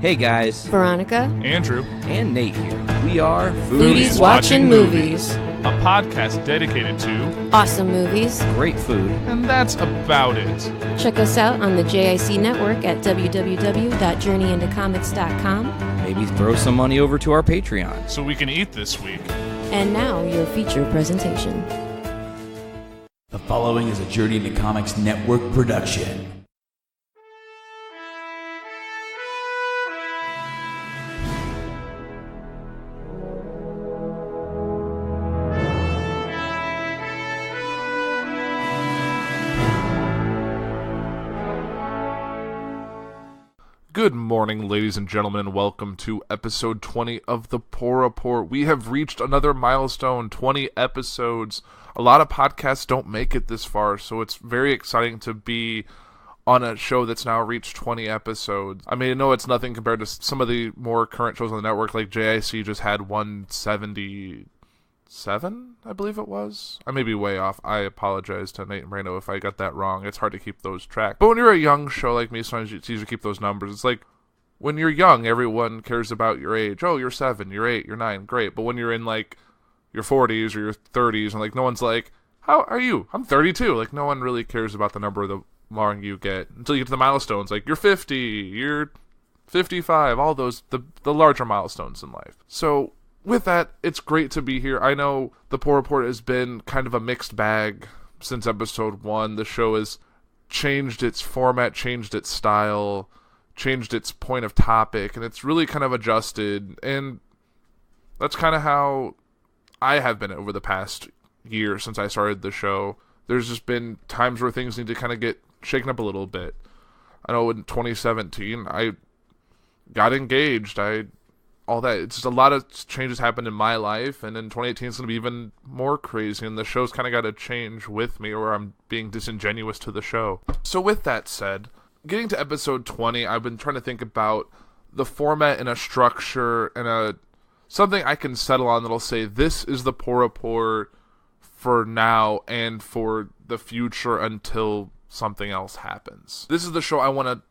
Hey guys, Veronica, Andrew, and Nate here. We are Foodies Watching Movies, a podcast dedicated to awesome movies, great food, and that's about it. Check us out on the JIC network at www.journeyintocomics.com. Maybe throw some money over to our Patreon. So we can eat this week. And now, your feature presentation. The following is a Journey into Comics Network production. Good morning, ladies and gentlemen, and welcome to episode 20 of the Puhr Four. We have reached another milestone, 20 episodes. A lot of podcasts don't make it this far, so it's very exciting to be on a show that's now reached 20 episodes. I mean, I know it's nothing compared to some of the more current shows on the network, like JIC just had 177, I believe it was. I may be way off. I apologize to Nate and Brando if I got that wrong. It's hard to keep those track. But when you're a young show like me, sometimes it's easier to keep those numbers. It's like, when you're young, everyone cares about your age. Oh, you're 7, you're 8, you're 9, great. But when you're in, like, your 40s or your 30s, and, like, no one's like, how are you? I'm 32. Like, no one really cares about the number the longer you get. Until you get to the milestones. Like, you're 50, you're 55, all those, the larger milestones in life. So, with that, it's great to be here. I know the Puhr Report has been kind of a mixed bag since episode 1. The show has changed its format, changed its style, changed its point of topic, and it's really kind of adjusted. And that's kind of how I have been over the past year since I started the show. There's just been times where things need to kind of get shaken up a little bit. I know in 2017, I got engaged. All that. It's just a lot of changes happened in my life, and in 2018 it's going to be even more crazy, and the show's kind of got to change with me, or I'm being disingenuous to the show. So with that said, getting to episode 20, I've been trying to think about the format and a structure and something I can settle on that'll say this is the Puhr Report for now and for the future until something else happens. This is the show I want to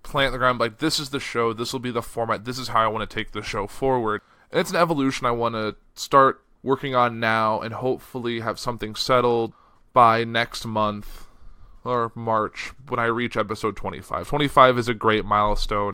plant the ground, like, this is the show, this will be the format, this is how I want to take the show forward. And it's an evolution I want to start working on now and hopefully have something settled by next month or March when I reach episode 25. 25 is a great milestone.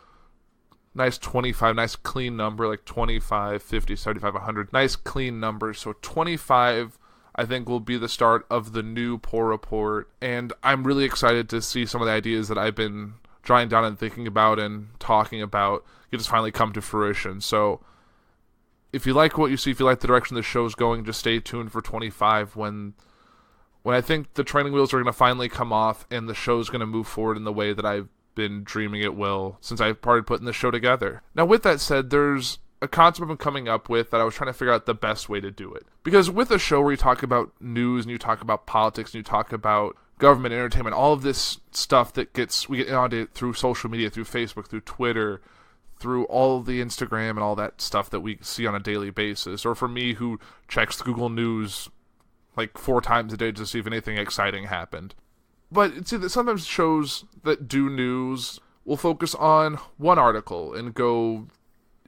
Nice 25, nice clean number, like 25, 50, 75, 100. Nice clean numbers. So 25, I think, will be the start of the new Puhr Report. And I'm really excited to see some of the ideas that I've been drawing down and thinking about and talking about get to finally come to fruition. So if you like what you see, if you like the direction the show's going, just stay tuned for 25 when I think the training wheels are going to finally come off and the show's going to move forward in the way that I've been dreaming it will since I started putting the show together. Now, with that said, there's a concept I've been coming up with that I was trying to figure out the best way to do it. Because with a show where you talk about news and you talk about politics and you talk about government, entertainment, all of this stuff that we get onto through social media, through Facebook, through Twitter, through all the Instagram and all that stuff that we see on a daily basis. Or for me, who checks Google News like 4 times a day to see if anything exciting happened. But see, that sometimes shows that do news will focus on one article and go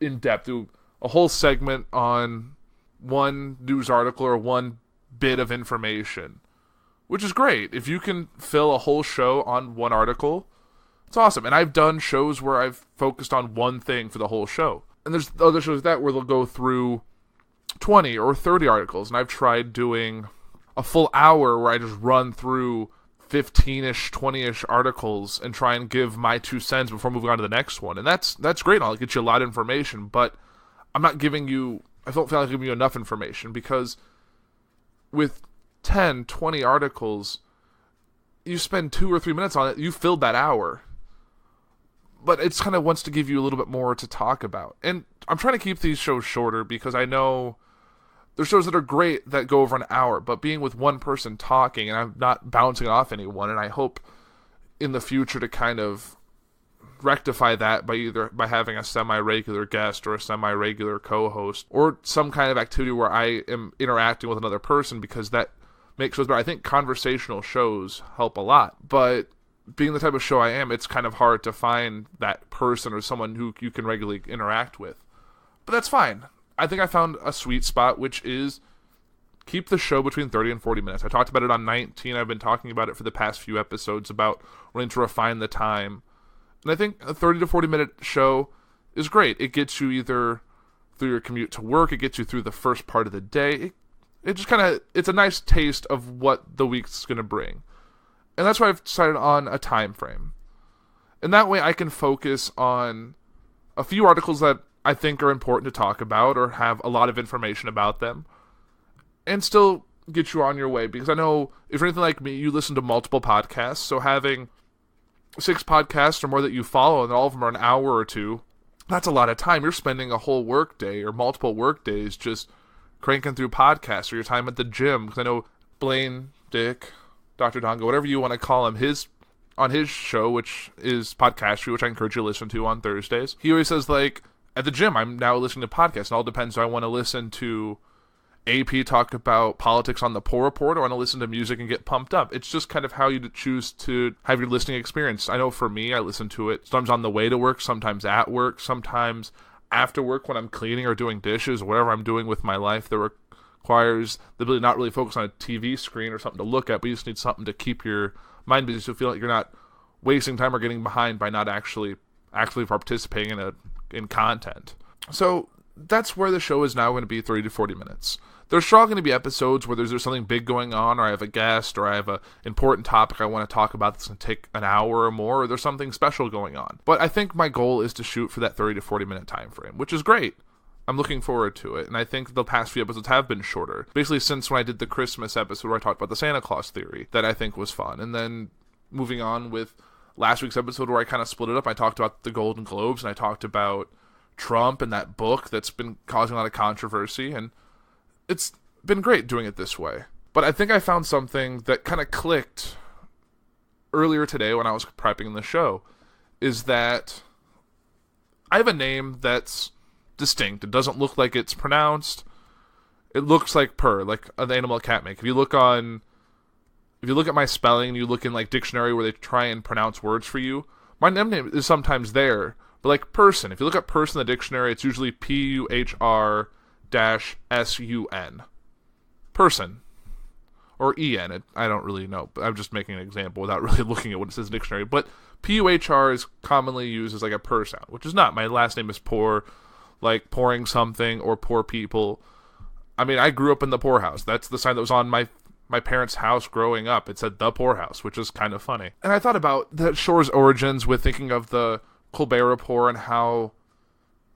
in depth, do a whole segment on one news article or one bit of information. Which is great. If you can fill a whole show on one article, it's awesome. And I've done shows where I've focused on one thing for the whole show. And there's other shows like that where they'll go through 20 or 30 articles. And I've tried doing a full hour where I just run through 15-ish, 20-ish articles and try and give my 2 cents before moving on to the next one. And that's great. I'll get you a lot of information. But I'm not giving you... I don't feel like I'm giving you enough information because with 10, 20 articles, you spend 2 or 3 minutes on it, you filled that hour. But it's kind of wants to give you a little bit more to talk about. And I'm trying to keep these shows shorter because I know there's shows that are great that go over an hour, but being with one person talking, and I'm not bouncing off anyone, and I hope in the future to kind of rectify that by having a semi-regular guest or a semi-regular co-host or some kind of activity where I am interacting with another person, because that make shows better. I think conversational shows help a lot, but being the type of show I am, it's kind of hard to find that person or someone who you can regularly interact with. But that's fine. I think I found a sweet spot, which is keep the show between 30 and 40 minutes. I talked about it on 19. I've been talking about it for the past few episodes about wanting to refine the time. And I think a 30 to 40 minute show is great. It gets you either through your commute to work, it gets you through the first part of the day. It just kind of, it's a nice taste of what the week's going to bring. And that's why I've decided on a time frame. And that way I can focus on a few articles that I think are important to talk about or have a lot of information about them and still get you on your way. Because I know if you're anything like me, you listen to multiple podcasts. So having 6 podcasts or more that you follow and all of them are an hour or two, that's a lot of time. You're spending a whole work day or multiple work days just cranking through podcasts or your time at the gym. Because I know Blaine, Dick, Dr. Dongo, whatever you want to call him, on his show, which is Podcastry, which I encourage you to listen to on Thursdays, he always says, like, at the gym, I'm now listening to podcasts. It all depends. Do I want to listen to AP talk about politics on the Puhr Report, or I want to listen to music and get pumped up? It's just kind of how you choose to have your listening experience. I know for me, I listen to it sometimes on the way to work, sometimes at work, sometimes after work when I'm cleaning or doing dishes, or whatever I'm doing with my life that requires the ability to not really focus on a TV screen or something to look at, but you just need something to keep your mind busy so you feel like you're not wasting time or getting behind by not actually participating in content. So that's where the show is now going to be 30 to 40 minutes. There's sure going to be episodes where there's something big going on, or I have a guest, or I have an important topic I want to talk about that's going to take an hour or more, or there's something special going on. But I think my goal is to shoot for that 30 to 40 minute time frame, which is great. I'm looking forward to it, and I think the past few episodes have been shorter. Basically since when I did the Christmas episode where I talked about the Santa Claus theory, that I think was fun. And then moving on with last week's episode where I kind of split it up, I talked about the Golden Globes, and I talked about Trump and that book that's been causing a lot of controversy, and it's been great doing it this way. But I think I found something that kind of clicked earlier today when I was prepping the show, is that I have a name that's distinct. It doesn't look like it's pronounced. It looks like Puhr, like an animal a cat make. If you look at my spelling and you look in like dictionary where they try and pronounce words for you, my name is sometimes there. But like person, if you look at person in the dictionary, it's usually Puhr-SUN. Person. Or EN. I don't really know. But I'm just making an example without really looking at what it says in the dictionary. But PUHR is commonly used as like a Puhr sound, which is not. My last name is Puhr, like pouring something or poor people. I mean, I grew up in the poorhouse. That's the sign that was on my parents' house growing up. It said the poorhouse, which is kind of funny. And I thought about that show's origins with thinking of the Colbert Report and how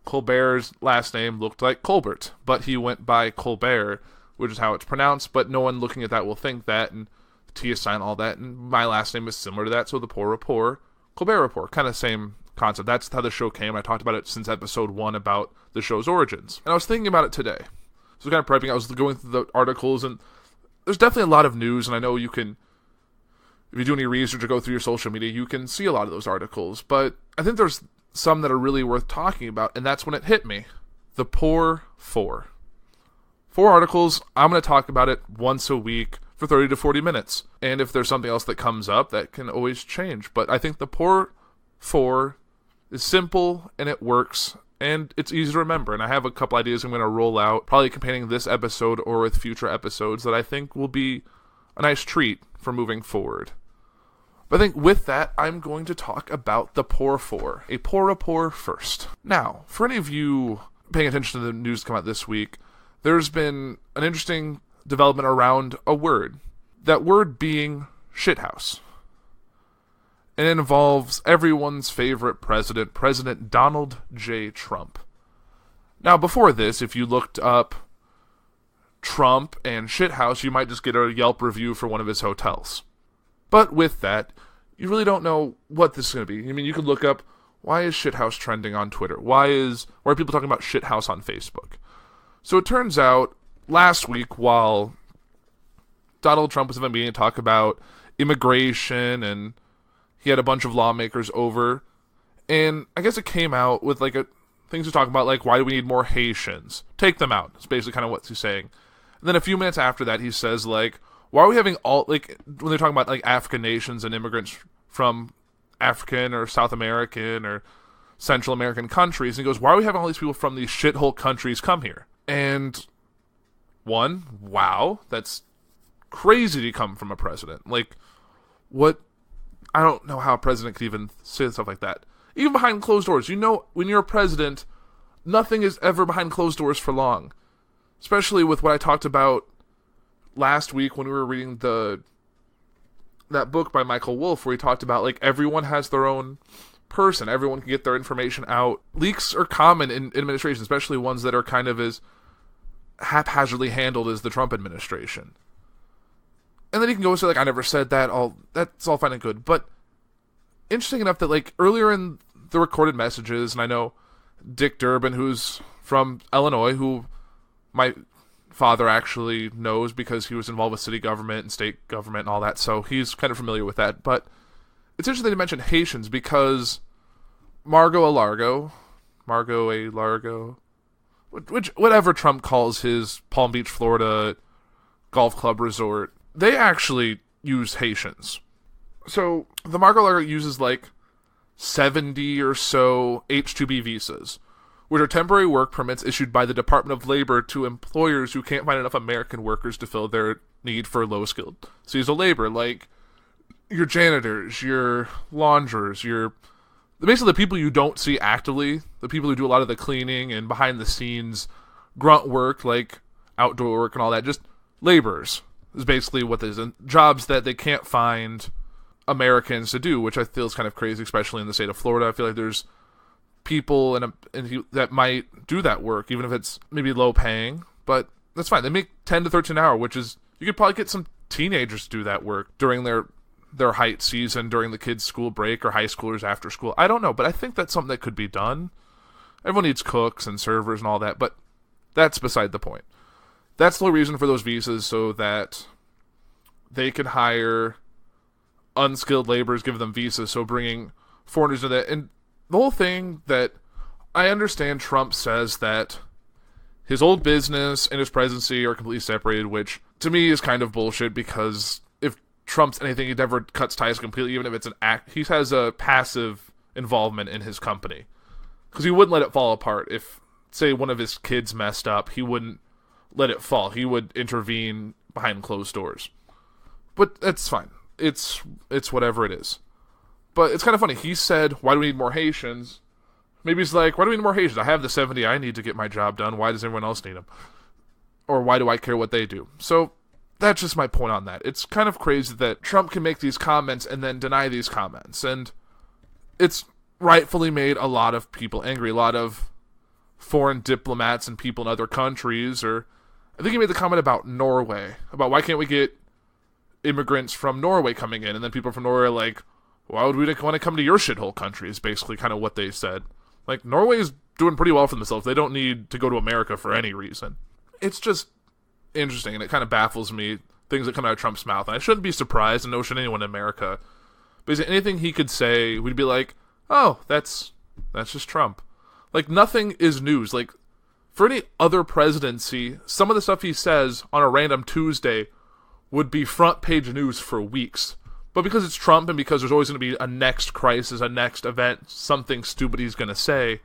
Colbert's last name looked like Colbert, but he went by Colbert, which is how it's pronounced, but no one looking at that will think that, and the T is silent, all that, and my last name is similar to that, so the Puhr Report, Colbert Report, kind of same concept. That's how the show came. I talked about it since episode 1 about the show's origins. And I was thinking about it today. So kind of prepping, I was going through the articles, and there's definitely a lot of news, and I know you can, if you do any research or go through your social media, you can see a lot of those articles, but I think there's some that are really worth talking about, and that's when it hit me. The Puhr Four. 4 articles. I'm going to talk about it once a week for 30 to 40 minutes. And if there's something else that comes up, that can always change. But I think the Puhr Four is simple, and it works, and it's easy to remember. And I have a couple ideas I'm going to roll out, probably accompanying this episode or with future episodes, that I think will be a nice treat for moving forward. But I think with that, I'm going to talk about the Puhr Four, a Puhr Report first. Now, for any of you paying attention to the news come out this week, there's been an interesting development around a word. That word being shithouse. And it involves everyone's favorite president, President Donald J. Trump. Now, before this, if you looked up Trump and shithouse, you might just get a Yelp review for one of his hotels. But with that, you really don't know what this is going to be. I mean, you could look up, why is shithouse trending on Twitter? Why are people talking about shithouse on Facebook? So it turns out, last week, while Donald Trump was having a meeting to talk about immigration, and he had a bunch of lawmakers over, and I guess it came out with like things to talk about, like, why do we need more Haitians? Take them out. It's basically kind of what he's saying. And then a few minutes after that, he says, like, why are we having all, like, when they're talking about, like, African nations and immigrants from African or South American or Central American countries. And he goes, why are we having all these people from these shithole countries come here? And one, wow, that's crazy to come from a president. Like, what? I don't know how a president could even say stuff like that. Even behind closed doors. You know, when you're a president, nothing is ever behind closed doors for long. Especially with what I talked about last week when we were reading that book by Michael Wolff, where he talked about, like, everyone has their own person. Everyone can get their information out. Leaks are common in administration, especially ones that are kind of as haphazardly handled as the Trump administration. And then he can go and say, like, I never said that. That's all fine and good. But interesting enough that, like, earlier in the recorded messages, and I know Dick Durbin, who's from Illinois, who my father actually knows because he was involved with city government and state government and all that, so he's kind of familiar with that. But it's interesting to mention Haitians because Margot A. Largo, which whatever Trump calls his Palm Beach, Florida golf club resort, they actually use Haitians. So the Margot Largo uses like 70 or so H-2B visas, which are temporary work permits issued by the Department of Labor to employers who can't find enough American workers to fill their need for low-skilled seasonal labor, like your janitors, your launderers, your basically the people you don't see actively, the people who do a lot of the cleaning and behind-the-scenes grunt work, like outdoor work and all that, just laborers is basically what this is, and jobs that they can't find Americans to do, which I feel is kind of crazy, especially in the state of Florida. I feel like there's people that might do that work, even if it's maybe low paying, but that's fine. They make 10 to 13 an hour, which is, you could probably get some teenagers to do that work during their height season, during the kids' school break, or high schoolers after school. I don't know, but I think that's something that could be done. Everyone needs cooks and servers and all that, but that's beside the point. That's the only reason for those visas, so that they can hire unskilled laborers, give them visas, so bringing foreigners into that. And the whole thing that I understand, Trump says that his old business and his presidency are completely separated, which to me is kind of bullshit, because if Trump's anything, he never cuts ties completely, even if it's an act. He has a passive involvement in his company, because he wouldn't let it fall apart. If, say, one of his kids messed up, he wouldn't let it fall. He would intervene behind closed doors. But that's fine. It's whatever it is. But it's kind of funny. He said, why do we need more Haitians? Maybe he's like, why do we need more Haitians? I have the 70 I need to get my job done. Why does everyone else need them? Or why do I care what they do? So that's just my point on that. It's kind of crazy that Trump can make these comments and then deny these comments. And it's rightfully made a lot of people angry. A lot of foreign diplomats and people in other countries. Or I think he made the comment about Norway. About why can't we get immigrants from Norway coming in? And then people from Norway are like, why would we want to come to your shithole country, is basically kind of what they said. Like, Norway is doing pretty well for themselves. They don't need to go to America for any reason. It's just interesting, and it kind of baffles me, things that come out of Trump's mouth. And I shouldn't be surprised, and no should anyone in America. Because anything he could say, we'd be like, oh, that's just Trump. Like, nothing is news. Like, for any other presidency, some of the stuff he says on a random Tuesday would be front page news for weeks. But because it's Trump, and because there's always going to be a next crisis, a next event, something stupid he's going to say,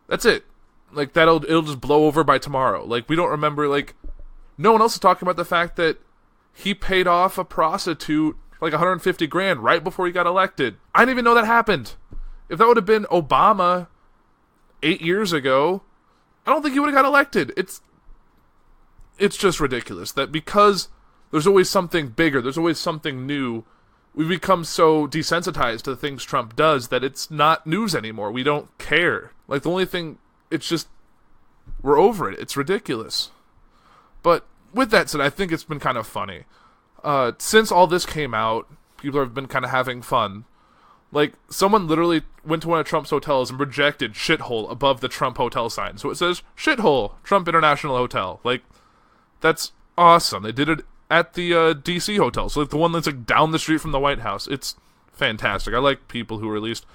that's it. Like, it'll just blow over by tomorrow. Like, we don't remember, like, no one else is talking about the fact that he paid off a prostitute like $150,000 right before he got elected. I didn't even know that happened. If that would have been Obama 8 years ago, I don't think he would have got elected. It's just ridiculous that because there's always something bigger, there's always something new, we've become so desensitized to the things Trump does that it's not news anymore. We don't care. Like, the only thing, it's just, we're over it. It's ridiculous. But with that said, I think it's been kind of funny. Since all this came out, people have been kind of having fun. Like, someone literally went to one of Trump's hotels and projected shithole above the Trump hotel sign. So it says, shithole, Trump International Hotel. Like, that's awesome. They did it at the D.C. hotel, so like the one that's like down the street from the White House. It's fantastic. I like people who are at least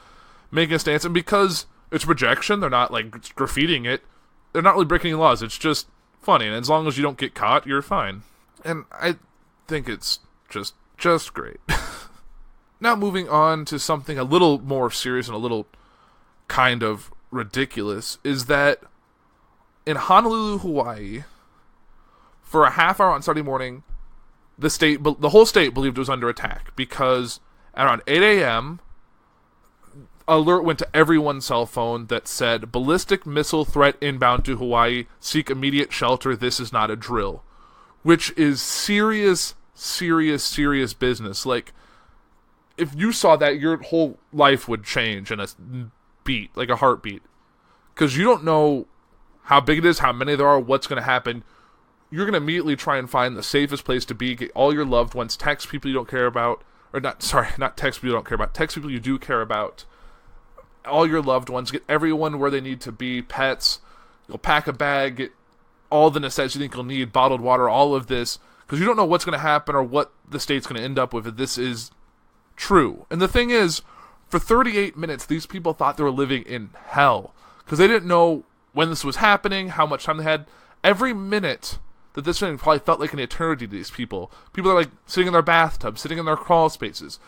making a stance, and because it's projection, they're not like graffitiing it. They're not really breaking any laws. It's just funny, and as long as you don't get caught, you're fine. And I think it's just great. Now moving on to something a little more serious and a little kind of ridiculous, is that in Honolulu, Hawaii, for a half hour on Saturday morning, the whole state believed it was under attack because at around 8 a.m., alert went to everyone's cell phone that said, ballistic missile threat inbound to Hawaii, seek immediate shelter, this is not a drill. Which is serious business. Like, if you saw that, your whole life would change in a beat, like a heartbeat. Because you don't know how big it is, how many there are, what's going to happen. You're going to immediately try and find the safest place to be, get all your loved ones, text people you don't care about, or not text people you don't care about, text people you do care about, all your loved ones, get everyone where they need to be, pets, you'll pack a bag, get all the necessities you think you'll need, bottled water, all of this, because you don't know what's going to happen or what the state's going to end up with if this is true. And the thing is, for 38 minutes, these people thought they were living in hell, because they didn't know when this was happening, how much time they had. Every minute that this thing probably felt like an eternity to these people. People are like sitting in their bathtub, sitting in their crawl spaces,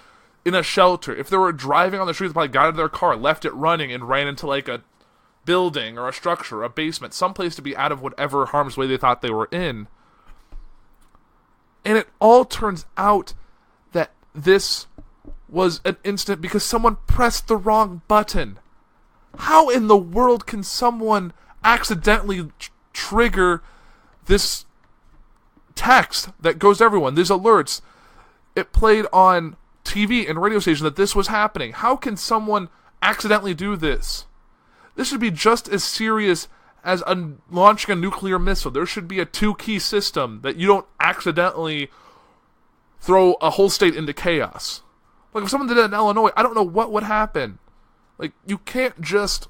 in a shelter. If they were driving on the street, they probably got out of their car, left it running, and ran into like a building or a structure, a basement, someplace to be out of whatever harm's way they thought they were in. And it all turns out that this was an incident because someone pressed the wrong button. How in the world can someone accidentally trigger this text that goes to everyone, these alerts? It played on TV and radio station that this was happening. How can someone accidentally do this? This should be just as serious as launching a nuclear missile. There should be a 2-key system that you don't accidentally throw a whole state into chaos. Like, if someone did it in Illinois, I don't know what would happen. Like, you can't just...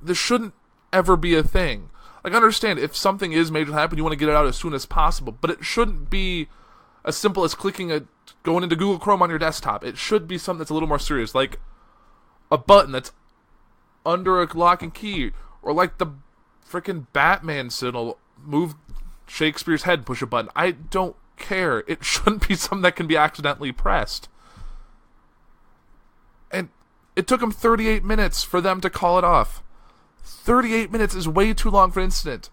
this shouldn't ever be a thing. Like, I understand, if something is major to happen, you want to get it out as soon as possible, but it shouldn't be as simple as going into Google Chrome on your desktop. It should be something that's a little more serious, like a button that's under a lock and key, or like the freaking Batman signal, move Shakespeare's head, push a button. I don't care. It shouldn't be something that can be accidentally pressed. And it took them 38 minutes for them to call it off. 38 minutes is way too long for an incident.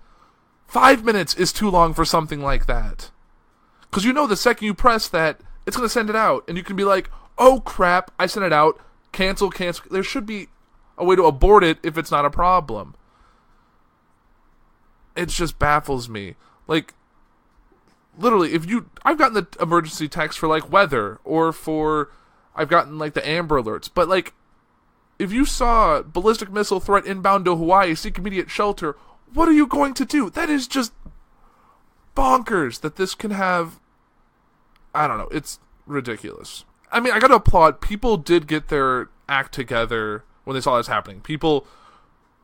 5 minutes is too long for something like that. Because you know the second you press that, it's going to send it out. And you can be like, oh crap, I sent it out. Cancel. There should be a way to abort it if it's not a problem. It just baffles me. Like, literally, I've gotten the emergency text for, like, weather, or I've gotten, like, the Amber Alerts, but, like, if you saw ballistic missile threat inbound to Hawaii, seek immediate shelter, what are you going to do? That is just bonkers that this can have... I don't know, it's ridiculous. I mean, I gotta applaud, people did get their act together when they saw this happening. People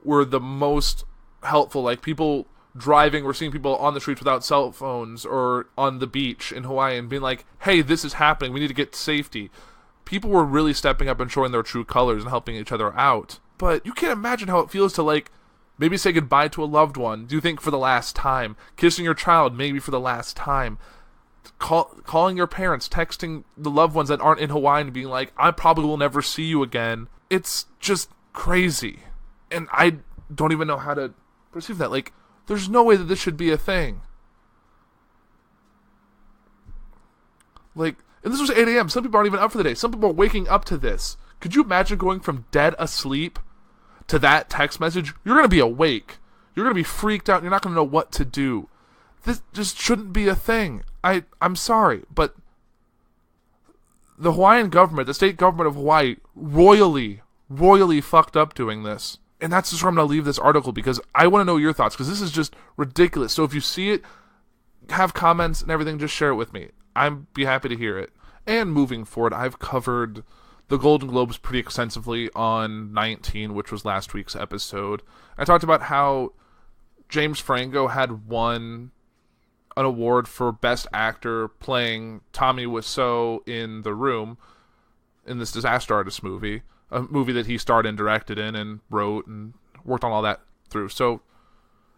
were the most helpful, like, people driving, we're seeing people on the streets without cell phones or on the beach in Hawaii and being like, hey, this is happening, we need to get to safety. People were really stepping up and showing their true colors and helping each other out. But you can't imagine how it feels to, like, maybe say goodbye to a loved one, do you think for the last time, kissing your child maybe for the last time, calling your parents, texting the loved ones that aren't in Hawaii and being like, I probably will never see you again. It's just crazy. And I don't even know how to perceive that. Like, there's no way that this should be a thing. Like, and this was 8 a.m. Some people aren't even up for the day. Some people are waking up to this. Could you imagine going from dead asleep to that text message? You're going to be awake. You're going to be freaked out. And you're not going to know what to do. This just shouldn't be a thing. I'm sorry, but the Hawaiian government, the state government of Hawaii, royally fucked up doing this. And that's just where I'm going to leave this article, because I want to know your thoughts, because this is just ridiculous. So if you see it, have comments and everything, just share it with me. I'd be happy to hear it. And moving forward, I've covered the Golden Globes pretty extensively on 19, which was last week's episode. I talked about how James Franco had won an award for Best Actor playing Tommy Wiseau in The Room, in this Disaster Artist movie, a movie that he starred and directed in and wrote and worked on all that through. So,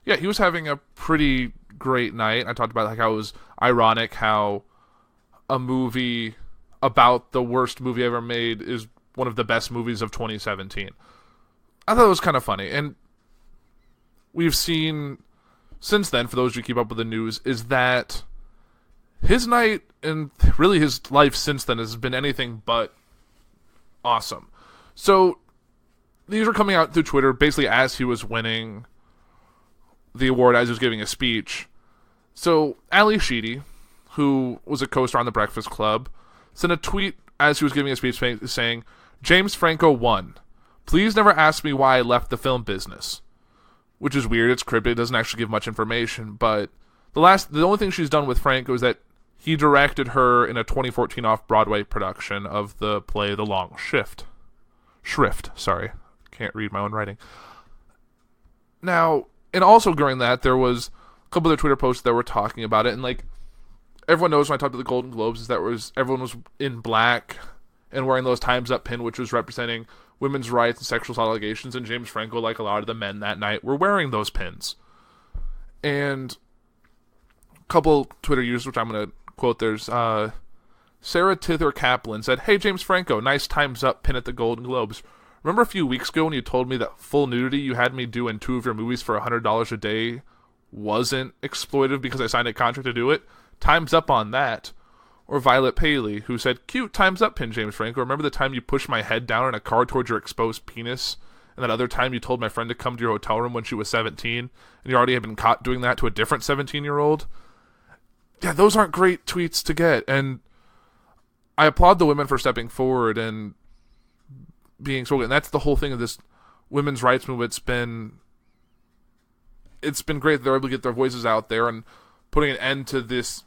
yeah, he was having a pretty great night. I talked about like how it was ironic how a movie about the worst movie ever made is one of the best movies of 2017. I thought it was kind of funny. And we've seen since then, for those who keep up with the news, is that his night and really his life since then has been anything but awesome. So these were coming out through Twitter basically as he was winning the award, as he was giving a speech. So Ali Sheedy, who was a co-star on The Breakfast Club, sent a tweet as he was giving a speech saying, "James Franco won. Please never ask me why I left the film business." Which is weird. It's cryptic. It doesn't actually give much information. But the only thing she's done with Franco is that he directed her in a 2014 off-Broadway production of the play The Long Shrift. Sorry. Can't read my own writing. Now, and also during that, there was a couple other Twitter posts that were talking about it. And, like, everyone knows when I talked to the Golden Globes is that everyone was in black and wearing those Time's Up pin, which was representing women's rights and sexual assault allegations. And James Franco, like a lot of the men that night, were wearing those pins. And a couple Twitter users, which I'm going to quote, there's Sarah Tither Kaplan said, "Hey, James Franco, nice Time's Up pin at the Golden Globes. Remember a few weeks ago when you told me that full nudity you had me do in 2 of your movies for $100 a day wasn't exploitive because I signed a contract to do it? Time's up on that." Or Violet Paley, who said, "Cute Time's Up pin, James Franco. Remember the time you pushed my head down in a car towards your exposed penis? And that other time you told my friend to come to your hotel room when she was 17, and you already had been caught doing that to a different 17-year-old? Yeah, those aren't great tweets to get. And I applaud the women for stepping forward and being so good. And that's the whole thing of this women's rights movement. It's been great that they're able to get their voices out there and putting an end to these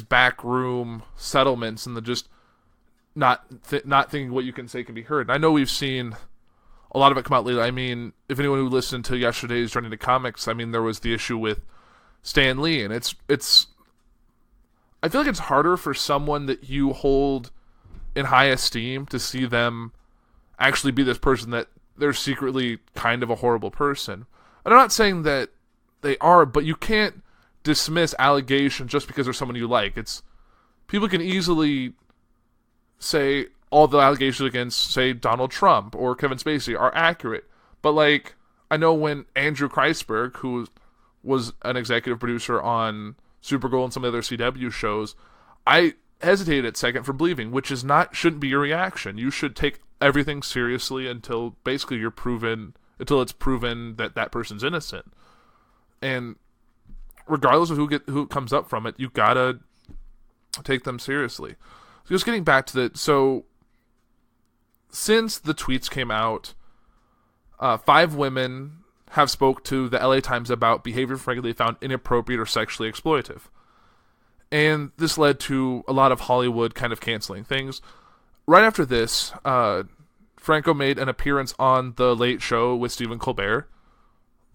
backroom settlements and the just not thinking what you can say can be heard. And I know we've seen a lot of it come out lately. I mean, if anyone who listened to yesterday's Journey to Comics, I mean, there was the issue with Stan Lee, and it's I feel like it's harder for someone that you hold in high esteem to see them actually be this person that they're secretly kind of a horrible person. And I'm not saying that they are, but you can't dismiss allegations just because they're someone you like. People can easily say all the allegations against, say, Donald Trump or Kevin Spacey are accurate. But, like, I know when Andrew Kreisberg, who was an executive producer on Supergirl and some of the other CW shows, I hesitated at second for believing, which is shouldn't be your reaction. You should take everything seriously until basically it's proven that that person's innocent. And regardless of who comes up from it, you gotta take them seriously. So just getting back to so since the tweets came out, 5 women have spoke to the LA Times about behavior Franco they found inappropriate or sexually exploitive. And this led to a lot of Hollywood kind of canceling things. Right after this, Franco made an appearance on The Late Show with Stephen Colbert.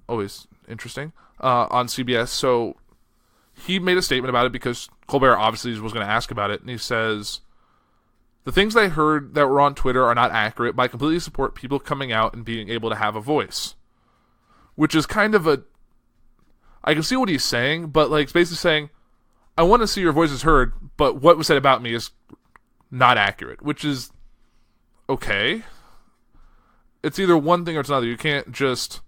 Always interesting. On CBS. So he made a statement about it because Colbert obviously was going to ask about it. And he says, "The things I heard that were on Twitter are not accurate, but I completely support people coming out and being able to have a voice." Which is kind of I can see what he's saying, but like it's basically saying, I want to see your voices heard, but what was said about me is not accurate, which is okay. It's either one thing or it's another. You can't just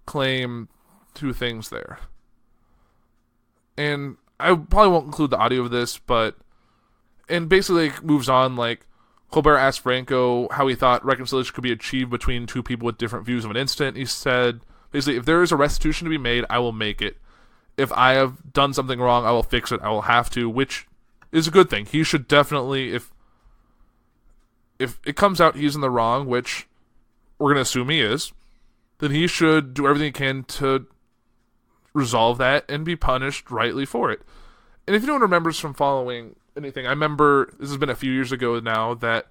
claim two things there. And I probably won't include the audio of this, and basically it moves on, like, Colbert asked Franco how he thought reconciliation could be achieved between two people with different views of an incident. He said, basically, if there is a restitution to be made, I will make it. If I have done something wrong, I will fix it. I will have to, which is a good thing. He should definitely, if it comes out he's in the wrong, which we're going to assume he is, then he should do everything he can to resolve that and be punished rightly for it. And if anyone remembers from following anything, I remember, this has been a few years ago now, that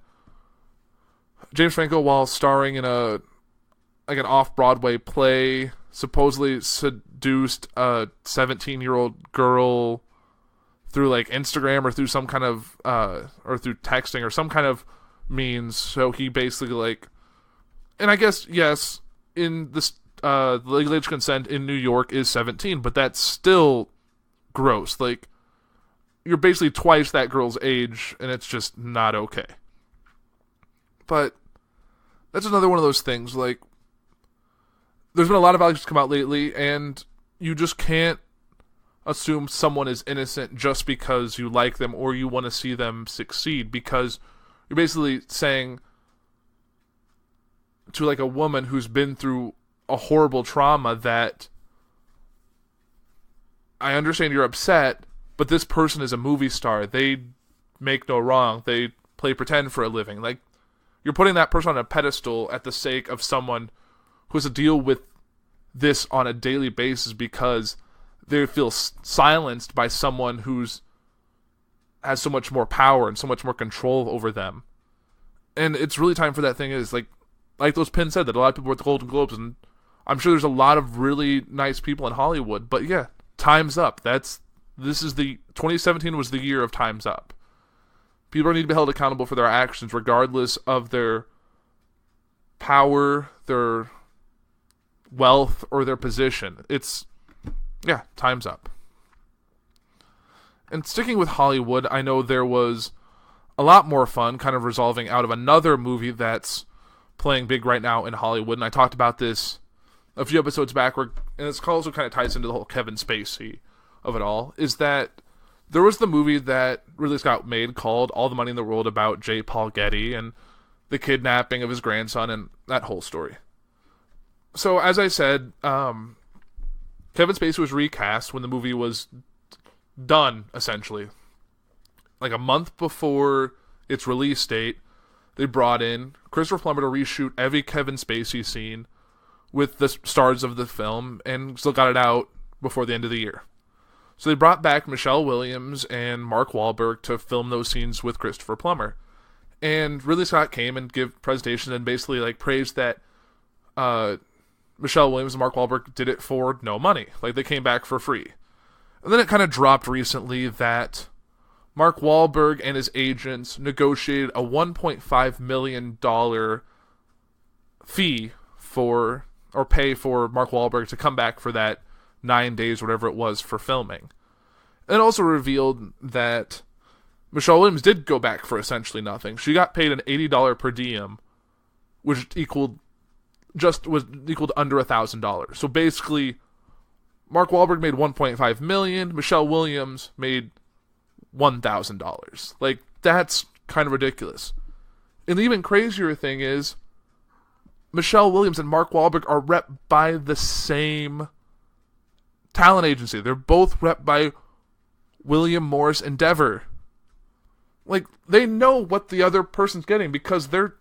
James Franco, while starring in an off-Broadway play, supposedly seduced a 17-year-old girl through like Instagram or through some kind of or through texting or some kind of means. So he basically and I guess yes, in this the legal age consent in New York is 17, but that's still gross. Like, you're basically twice that girl's age, and it's just not okay. But that's another one of those things, like, there's been a lot of allegations come out lately, and you just can't assume someone is innocent just because you like them or you want to see them succeed, because you're basically saying to, like, a woman who's been through a horrible trauma that, I understand you're upset, but this person is a movie star. They make no wrong. They play pretend for a living. Like, you're putting that person on a pedestal at the sake of someone who has to deal with this on a daily basis because they feel silenced by someone who's has so much more power and so much more control over them. And it's really time for that thing is, like those pins said, that a lot of people were at the Golden Globes, and I'm sure there's a lot of really nice people in Hollywood, but yeah, time's up. 2017 was the year of time's up. People need to be held accountable for their actions, regardless of their power, their wealth, or their position. Time's up. And sticking with Hollywood, I know there was a lot more fun kind of resolving out of another movie that's playing big right now in Hollywood, and I talked about this a few episodes back, and this also kind of ties into the whole Kevin Spacey of it all, is that there was the movie that really got made called All the Money in the World about J. Paul Getty and the kidnapping of his grandson and that whole story. So, as I said, Kevin Spacey was recast when the movie was done, essentially. Like a month before its release date, they brought in Christopher Plummer to reshoot every Kevin Spacey scene with the stars of the film and still got it out before the end of the year. So they brought back Michelle Williams and Mark Wahlberg to film those scenes with Christopher Plummer. And Ridley Scott came and gave presentations and basically like praised that Michelle Williams and Mark Wahlberg did it for no money. Like, they came back for free. And then it kind of dropped recently that Mark Wahlberg and his agents negotiated a $1.5 million fee pay for Mark Wahlberg to come back for that 9 days, whatever it was, for filming. And it also revealed that Michelle Williams did go back for essentially nothing. She got paid an $80 per diem, which equaled under $1,000. So basically, Mark Wahlberg made $1.5 million. Michelle Williams made $1,000. Like, that's kind of ridiculous. And the even crazier thing is, Michelle Williams and Mark Wahlberg are rep by the same talent agency. They're both rep by William Morris Endeavor. Like, they know what the other person's getting because they're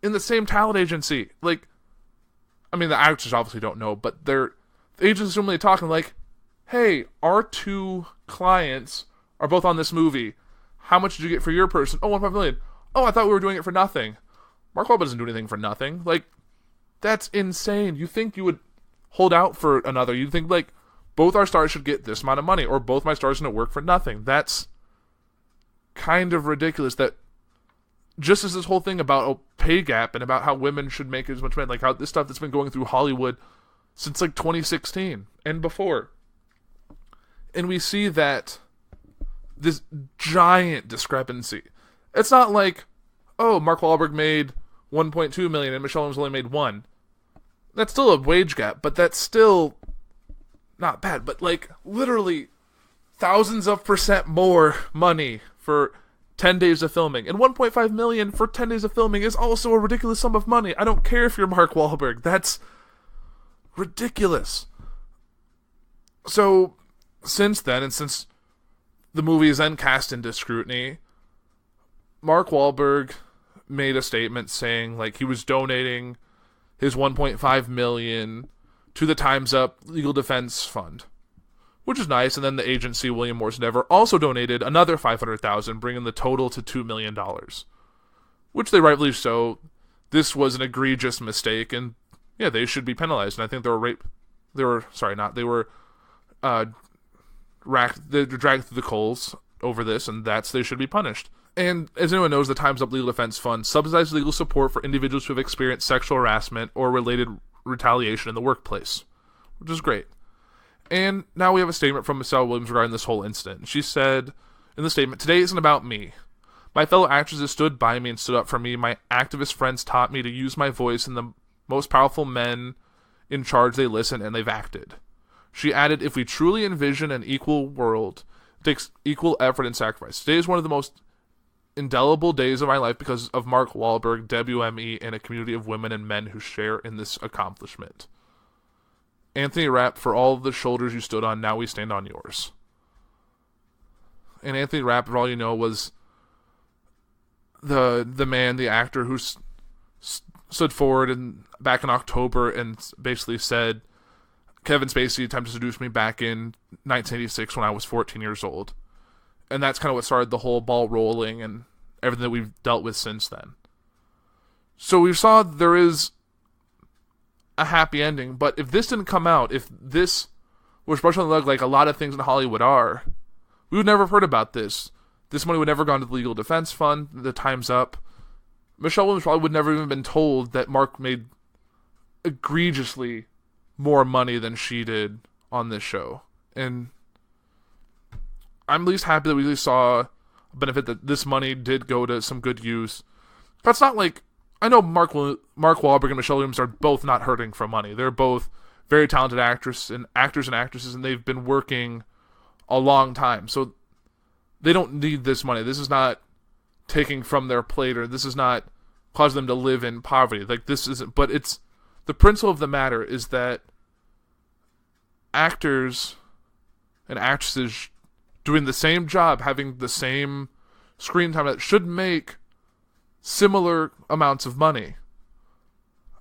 in the same talent agency. Like, I mean, the actors obviously don't know, but the agents are normally talking like, hey, our two clients are both on this movie. How much did you get for your person? Oh, $1.5 million. Oh, I thought we were doing it for nothing. Mark Wahlberg doesn't do anything for nothing. Like, that's insane. You think you would hold out for another. You'd think, like, both our stars should get this amount of money, or both my stars are going to work for nothing. That's kind of ridiculous. That just as this whole thing about a pay gap and about how women should make as much money, like how this stuff that's been going through Hollywood since like 2016 and before. And we see that this giant discrepancy. It's not like, oh, Mark Wahlberg made $1.2 million and Michelle Williams only made $1 million. That's still a wage gap, but that's still not bad. But like literally thousands of % more money for 10 days of filming. And $1.5 million for 10 days of filming is also a ridiculous sum of money. I don't care if you're Mark Wahlberg. That's ridiculous. So, since then, and since the movie is then cast into scrutiny, Mark Wahlberg made a statement saying, like, he was donating his $1.5 million to the Time's Up Legal Defense Fund, which is nice. And then the agency, William Morris Endeavor, also donated another $500,000, bringing the total to $2 million, which they rightfully so. This was an egregious mistake, and yeah, they should be penalized. And I think they were dragged through the coals over this, and they should be punished. And as anyone knows, the Time's Up Legal Defense Fund subsidizes legal support for individuals who have experienced sexual harassment or related retaliation in the workplace, which is great. And now we have a statement from Michelle Williams regarding this whole incident. She said, in the statement, "Today isn't about me. My fellow actresses stood by me and stood up for me. My activist friends taught me to use my voice, and the most powerful men in charge, they listened and they've acted." She added, "If we truly envision an equal world, it takes equal effort and sacrifice. Today is one of the most indelible days of my life because of Mark Wahlberg, WME, and a community of women and men who share in this accomplishment. Anthony Rapp, for all the shoulders you stood on, now we stand on yours." And Anthony Rapp, for all you know, was the man, the actor who stood forward back in October and basically said, "Kevin Spacey attempted to seduce me back in 1986 when I was 14 years old." And that's kind of what started the whole ball rolling and everything that we've dealt with since then. So we saw there is a happy ending, but if this didn't come out, if this was brushed on the rug like a lot of things in Hollywood are, we would never have heard about this. This money would never have gone to the Legal Defense Fund. The time's up. Michelle Williams probably would never even been told that Mark made egregiously more money than she did on this show. And I'm at least happy that we at least saw a benefit that this money did go to some good use. That's not like, I know Mark Wahlberg and Michelle Williams are both not hurting for money. They're both very talented actors and actresses, and they've been working a long time. So they don't need this money. This is not taking from their plate, or this is not causing them to live in poverty. Like, this isn't, but it's, the principle of the matter is that actors and actresses doing the same job, having the same screen time, that should make similar amounts of money.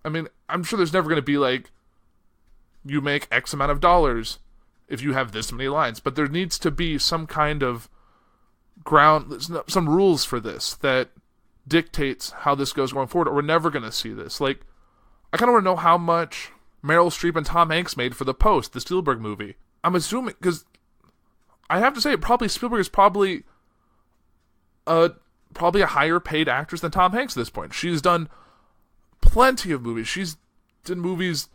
I mean, I'm sure there's never going to be like, you make X amount of dollars if you have this many lines, but there needs to be some kind of some rules for this that dictates how this goes going forward, or we're never going to see this. Like, I kind of want to know how much Meryl Streep and Tom Hanks made for The Post, the Spielberg movie. I'm assuming, because I have to say, Spielberg is probably a higher paid actress than Tom Hanks at this point. She's done plenty of movies. She's done movies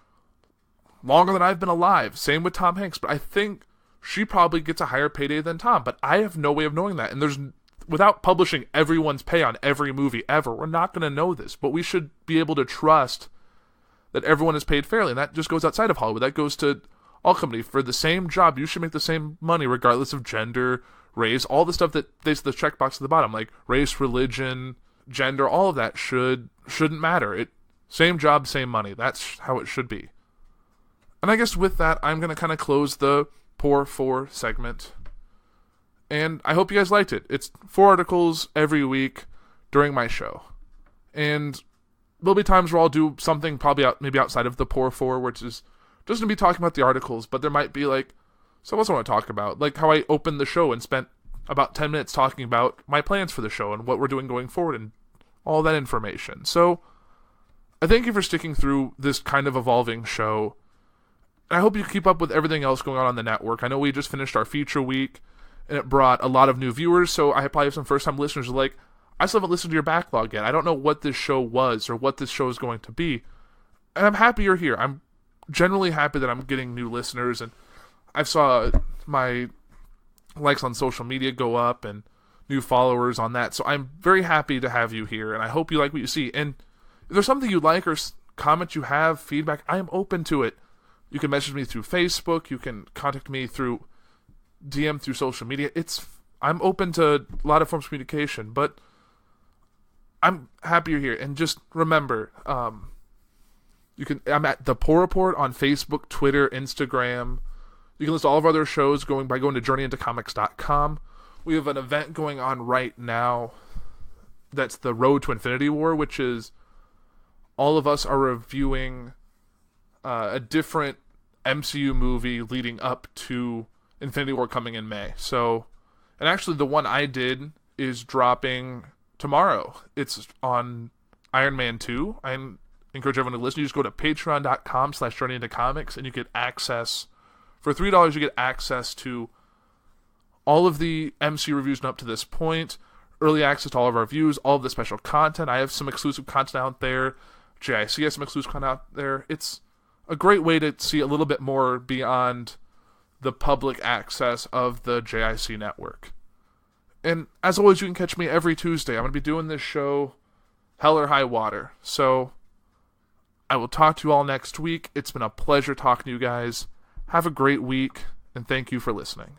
longer than I've been alive. Same with Tom Hanks. But I think she probably gets a higher payday than Tom. But I have no way of knowing that. And without publishing everyone's pay on every movie ever, we're not going to know this. But we should be able to trust that everyone is paid fairly. And that just goes outside of Hollywood. That goes to all companies. For the same job, you should make the same money regardless of gender, race, all the stuff that they the checkbox at the bottom, like race, religion, gender, all of that shouldn't matter. Same job, same money. That's how it should be. And I guess with that, I'm going to kind of close the Puhr Four segment. And I hope you guys liked it. It's 4 articles every week during my show. And there'll be times where I'll do something probably maybe outside of the Puhr Four, which is just going to be talking about the articles, but there might be like something else I want to talk about. Like how I opened the show and spent about 10 minutes talking about my plans for the show and what we're doing going forward and all that information. So I thank you for sticking through this kind of evolving show. And I hope you keep up with everything else going on the network. I know we just finished our feature week, and it brought a lot of new viewers, so I probably have some first-time listeners who are like, I still haven't listened to your backlog yet. I don't know what this show was or what this show is going to be. And I'm happy you're here. I'm generally happy that I'm getting new listeners, and I saw my likes on social media go up and new followers on that. So I'm very happy to have you here, and I hope you like what you see. And if there's something you like or comment you have, feedback, I am open to it. You can message me through Facebook. You can contact me through DM, through social media. I'm open to a lot of forms of communication, but I'm happy you're here. And just remember, I'm at the Puhr Report on Facebook, Twitter, Instagram. You can list all of our other shows by going to journeyintocomics.com. We have an event going on right now that's the Road to Infinity War, which is all of us are reviewing a different MCU movie leading up to Infinity War coming in May. So, and actually the one I did is dropping tomorrow. It's on Iron Man 2. I encourage everyone to listen. You just go to patreon.com/journeyintocomics and you get access. For $3, you get access to all of the MCU reviews up to this point, early access to all of our reviews, all of the special content. I have some exclusive content out there. JIC has some exclusive content out there. It's a great way to see a little bit more beyond the public access of the JIC network. And as always, you can catch me every Tuesday. I'm going to be doing this show hell or high water. So I will talk to you all next week. It's been a pleasure talking to you guys. Have a great week, and thank you for listening.